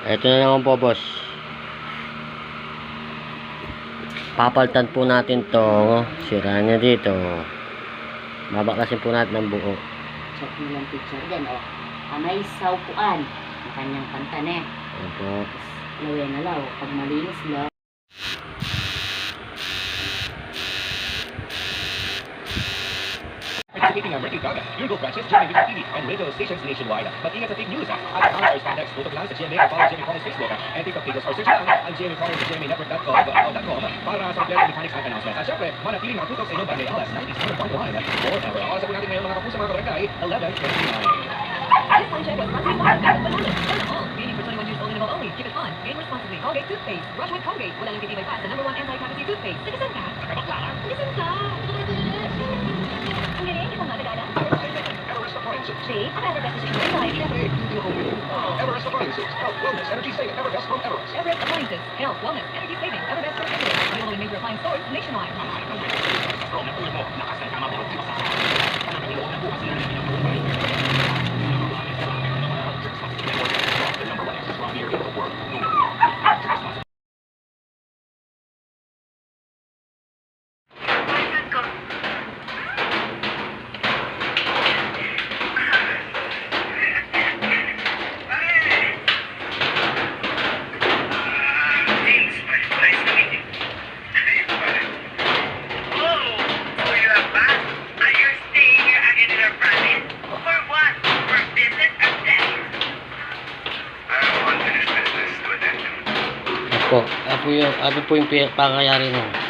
Ito na naman po, boss. Papalitan po natin to. Sira niya dito. Babaklasin po natin ng buo. Check mo lang picture dyan, oh. May saupuan. Ang kanyang pantane. Opo. Lawe na law. Pag malinis lang. Participating ang Mercury Gaga, Euro branches, GMA Vision TV, and radio stations nationwide. Mag-ingat sa fake news. At our contacts, tutok lang sa GMA at follow GMA College Facebook. And TikTok pages or search lang ang GMA College sa GMAnetwork.com para sa Player Mechanics and Announcements. At syempre, manatiling nakatutok sa inyong bagay alas 97.1 forever. Oras po natin ngayon mga kapuso mga barangay, 11:29. This time check was brought to you by Colgate Bananas. Sana all. Meaning for 21 years old and above only. Keep it fun. Game responsibly. Colgate toothpaste. Brush with Colgate. Wala lang kitibay pa sa #1 anti-cavity toothpaste. Tagasan ka? Tagasan ka? Ang galing. Ikaw nga nagala. Everest Appliances. See? Ang Everbest is in anxiety. Everest Appliances. Health, wellness, energy saving. Everest from Everest. Everest Appliances. Health, wellness, energy saving. Everbest from Everest. Available in major appliance stores nationwide. Ako po yung pangayari mo.